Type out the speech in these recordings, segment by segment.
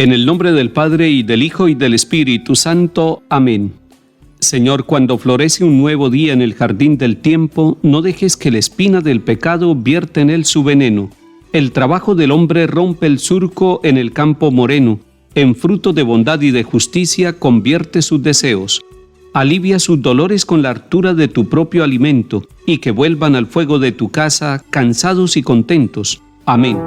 En el nombre del Padre, y del Hijo, y del Espíritu Santo. Amén. Señor, cuando florece un nuevo día en el jardín del tiempo, no dejes que la espina del pecado vierta en él su veneno. El trabajo del hombre rompe el surco en el campo moreno. En fruto de bondad y de justicia convierte sus deseos. Alivia sus dolores con la hartura de tu propio alimento, y que vuelvan al fuego de tu casa cansados y contentos. Amén.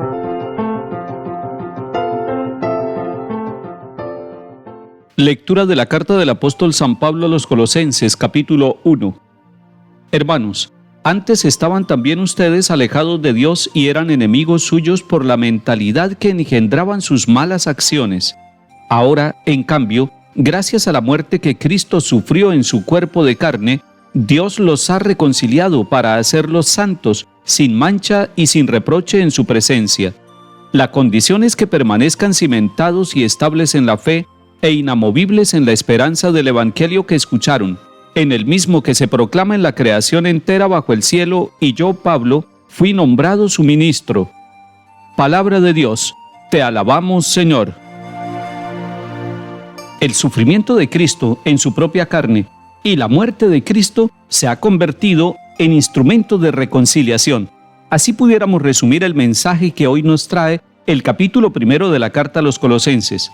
Lectura de la carta del apóstol San Pablo a los Colosenses, capítulo 1. Hermanos, antes estaban también ustedes alejados de Dios y eran enemigos suyos por la mentalidad que engendraban sus malas acciones. Ahora, en cambio, gracias a la muerte que Cristo sufrió en su cuerpo de carne, Dios los ha reconciliado para hacerlos santos, sin mancha y sin reproche en su presencia. La condición es que permanezcan cimentados y estables en la fe e inamovibles en la esperanza del Evangelio que escucharon, en el mismo que se proclama en la creación entera bajo el cielo, y yo, Pablo, fui nombrado su ministro. Palabra de Dios, te alabamos, Señor. El sufrimiento de Cristo en su propia carne y la muerte de Cristo se ha convertido en instrumento de reconciliación. Así pudiéramos resumir el mensaje que hoy nos trae el capítulo 1 de la carta a los Colosenses.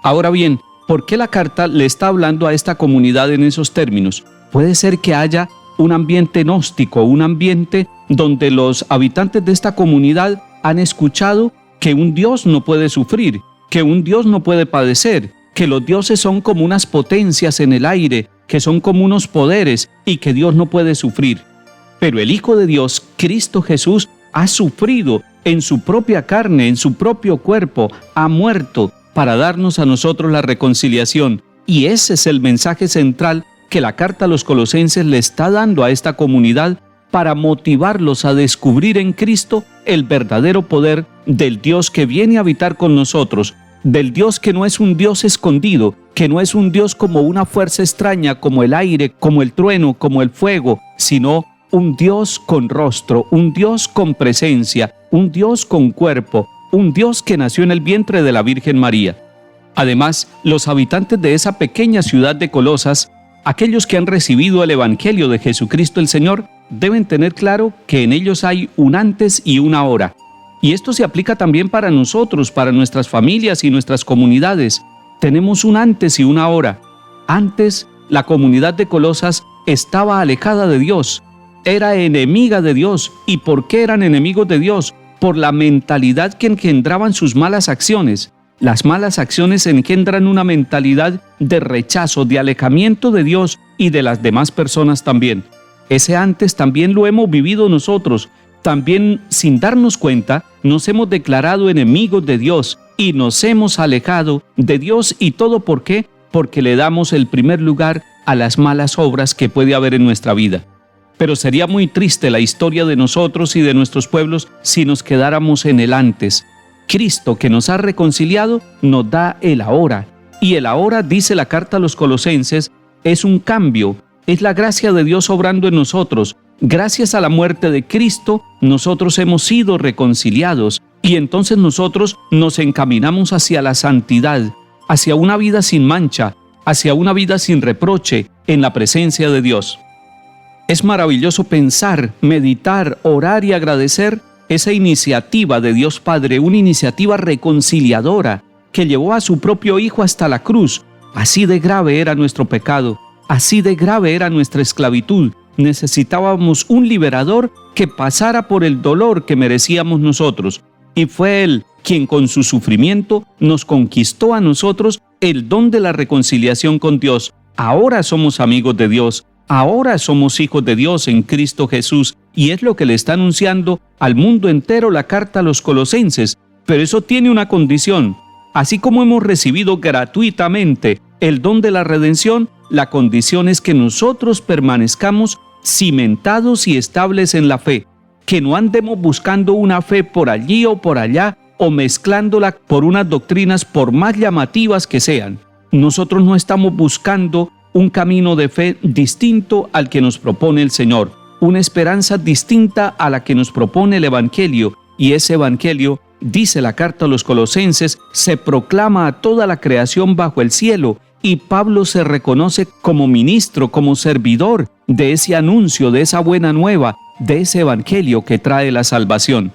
Ahora bien, ¿por qué la carta le está hablando a esta comunidad en esos términos? Puede ser que haya un ambiente gnóstico, un ambiente donde los habitantes de esta comunidad han escuchado que un Dios no puede sufrir, que un Dios no puede padecer, que los dioses son como unas potencias en el aire, que son como unos poderes y que Dios no puede sufrir. Pero el Hijo de Dios, Cristo Jesús, ha sufrido en su propia carne, en su propio cuerpo, ha muerto para darnos a nosotros la reconciliación. Y ese es el mensaje central que la carta a los Colosenses le está dando a esta comunidad para motivarlos a descubrir en Cristo el verdadero poder del Dios que viene a habitar con nosotros, del Dios que no es un Dios escondido, que no es un Dios como una fuerza extraña, como el aire, como el trueno, como el fuego, sino un Dios con rostro, un Dios con presencia, un Dios con cuerpo, un Dios que nació en el vientre de la Virgen María. Además, los habitantes de esa pequeña ciudad de Colosas, aquellos que han recibido el Evangelio de Jesucristo el Señor, deben tener claro que en ellos hay un antes y un ahora. Y esto se aplica también para nosotros, para nuestras familias y nuestras comunidades. Tenemos un antes y un ahora. Antes, la comunidad de Colosas estaba alejada de Dios, era enemiga de Dios. ¿Y por qué eran enemigos de Dios? Por la mentalidad que engendraban sus malas acciones. Las malas acciones engendran una mentalidad de rechazo, de alejamiento de Dios y de las demás personas también. Ese antes también lo hemos vivido nosotros. También, sin darnos cuenta, nos hemos declarado enemigos de Dios y nos hemos alejado de Dios. ¿Y todo por qué? Porque le damos el primer lugar a las malas obras que puede haber en nuestra vida. Pero sería muy triste la historia de nosotros y de nuestros pueblos si nos quedáramos en el antes. Cristo, que nos ha reconciliado, nos da el ahora. Y el ahora, dice la carta a los Colosenses, es un cambio, es la gracia de Dios obrando en nosotros. Gracias a la muerte de Cristo, nosotros hemos sido reconciliados y entonces nosotros nos encaminamos hacia la santidad, hacia una vida sin mancha, hacia una vida sin reproche en la presencia de Dios. Es maravilloso pensar, meditar, orar y agradecer esa iniciativa de Dios Padre, una iniciativa reconciliadora que llevó a su propio Hijo hasta la cruz. Así de grave era nuestro pecado, así de grave era nuestra esclavitud. Necesitábamos un liberador que pasara por el dolor que merecíamos nosotros. Y fue Él quien con su sufrimiento nos conquistó a nosotros el don de la reconciliación con Dios. Ahora somos amigos de Dios. Ahora somos hijos de Dios en Cristo Jesús, y es lo que le está anunciando al mundo entero la carta a los Colosenses. Pero eso tiene una condición. Así como hemos recibido gratuitamente el don de la redención, la condición es que nosotros permanezcamos cimentados y estables en la fe, que no andemos buscando una fe por allí o por allá, o mezclándola por unas doctrinas por más llamativas que sean. Nosotros no estamos buscando un camino de fe distinto al que nos propone el Señor, una esperanza distinta a la que nos propone el Evangelio, y ese Evangelio dice la carta a los Colosenses, se proclama a toda la creación bajo el cielo, y Pablo se reconoce como ministro, como servidor de ese anuncio, de esa buena nueva, de ese evangelio que trae la salvación.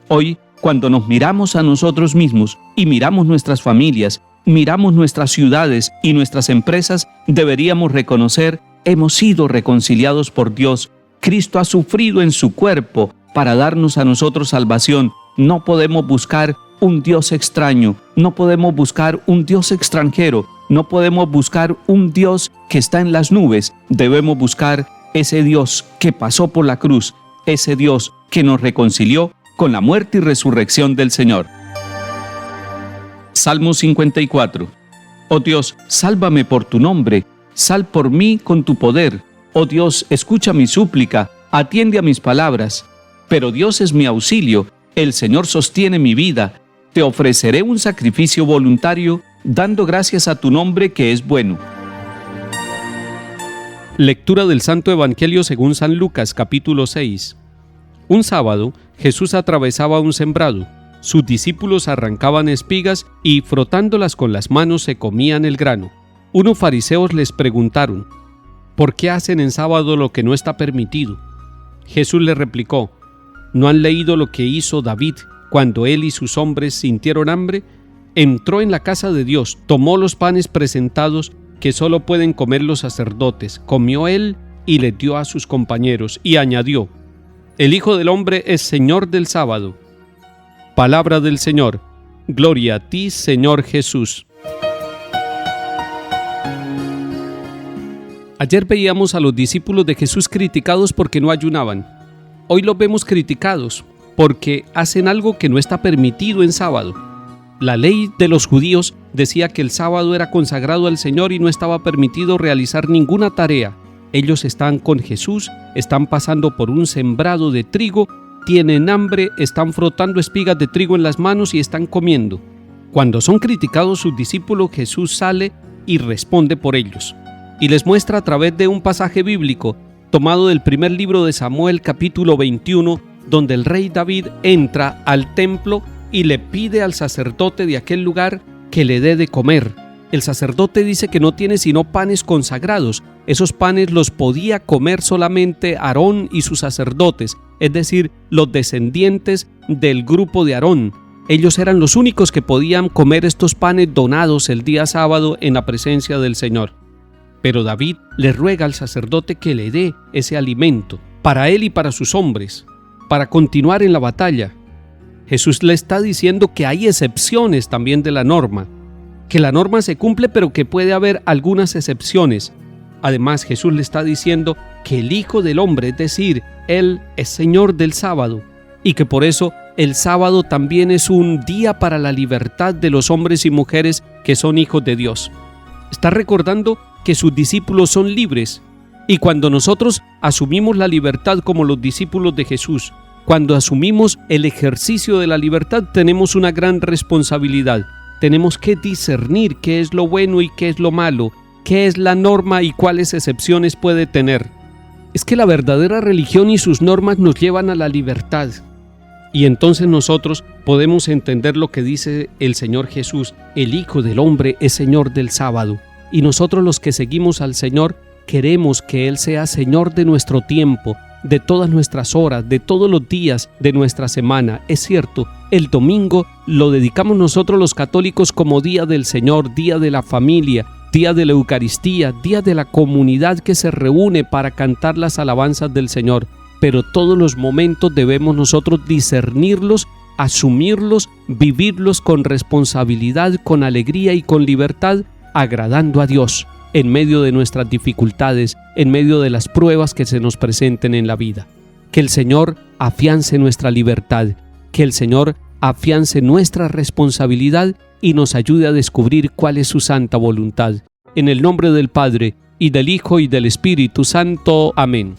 Hoy, cuando nos miramos a nosotros mismos y miramos nuestras familias, miramos nuestras ciudades y nuestras empresas, deberíamos reconocer, hemos sido reconciliados por Dios. Cristo ha sufrido en su cuerpo para darnos a nosotros salvación. No podemos buscar un Dios extraño, no podemos buscar un Dios extranjero, no podemos buscar un Dios que está en las nubes. Debemos buscar ese Dios que pasó por la cruz, ese Dios que nos reconcilió con la muerte y resurrección del Señor. Salmo 54. Oh Dios, sálvame por tu nombre, sal por mí con tu poder. Oh Dios, escucha mi súplica, atiende a mis palabras. Pero Dios es mi auxilio, el Señor sostiene mi vida. Te ofreceré un sacrificio voluntario, dando gracias a tu nombre que es bueno. Lectura del Santo Evangelio según San Lucas, capítulo 6. Un sábado, Jesús atravesaba un sembrado. Sus discípulos arrancaban espigas y, frotándolas con las manos, se comían el grano. Unos fariseos les preguntaron: ¿por qué hacen en sábado lo que no está permitido? Jesús les replicó: ¿no han leído lo que hizo David cuando él y sus hombres sintieron hambre? Entró en la casa de Dios, tomó los panes presentados que solo pueden comer los sacerdotes, comió él y les dio a sus compañeros, y añadió: el Hijo del Hombre es Señor del sábado. Palabra del Señor. Gloria a ti, Señor Jesús. Ayer veíamos a los discípulos de Jesús criticados porque no ayunaban. Hoy los vemos criticados porque hacen algo que no está permitido en sábado. La ley de los judíos decía que el sábado era consagrado al Señor y no estaba permitido realizar ninguna tarea. Ellos están con Jesús, están pasando por un sembrado de trigo, tienen hambre, están frotando espigas de trigo en las manos y están comiendo. Cuando son criticados sus discípulos, Jesús sale y responde por ellos. Y les muestra a través de un pasaje bíblico tomado del primer libro de Samuel, capítulo 21, donde el rey David entra al templo y le pide al sacerdote de aquel lugar que le dé de comer. El sacerdote dice que no tiene sino panes consagrados. Esos panes los podía comer solamente Aarón y sus sacerdotes, es decir, los descendientes del grupo de Aarón. Ellos eran los únicos que podían comer estos panes donados el día sábado en la presencia del Señor. Pero David le ruega al sacerdote que le dé ese alimento para él y para sus hombres, para continuar en la batalla. Jesús le está diciendo que hay excepciones también de la norma, que la norma se cumple pero que puede haber algunas excepciones. Además, Jesús le está diciendo que el Hijo del Hombre, es decir, Él es Señor del sábado, y que por eso el sábado también es un día para la libertad de los hombres y mujeres que son hijos de Dios. Está recordando que sus discípulos son libres, y cuando nosotros asumimos la libertad como los discípulos de Jesús, cuando asumimos el ejercicio de la libertad, tenemos una gran responsabilidad. Tenemos que discernir qué es lo bueno y qué es lo malo, qué es la norma y cuáles excepciones puede tener. Es que la verdadera religión y sus normas nos llevan a la libertad. Y entonces nosotros podemos entender lo que dice el Señor Jesús: el Hijo del Hombre es Señor del sábado. Y nosotros, los que seguimos al Señor, queremos que Él sea Señor de nuestro tiempo, de todas nuestras horas, de todos los días de nuestra semana. Es cierto, el domingo lo dedicamos nosotros los católicos como día del Señor, día de la familia, día de la Eucaristía, día de la comunidad que se reúne para cantar las alabanzas del Señor. Pero todos los momentos debemos nosotros discernirlos, asumirlos, vivirlos con responsabilidad, con alegría y con libertad, agradando a Dios en medio de nuestras dificultades, en medio de las pruebas que se nos presenten en la vida. Que el Señor afiance nuestra libertad, que el Señor afiance nuestra responsabilidad y nos ayude a descubrir cuál es su santa voluntad. En el nombre del Padre, y del Hijo, y del Espíritu Santo. Amén.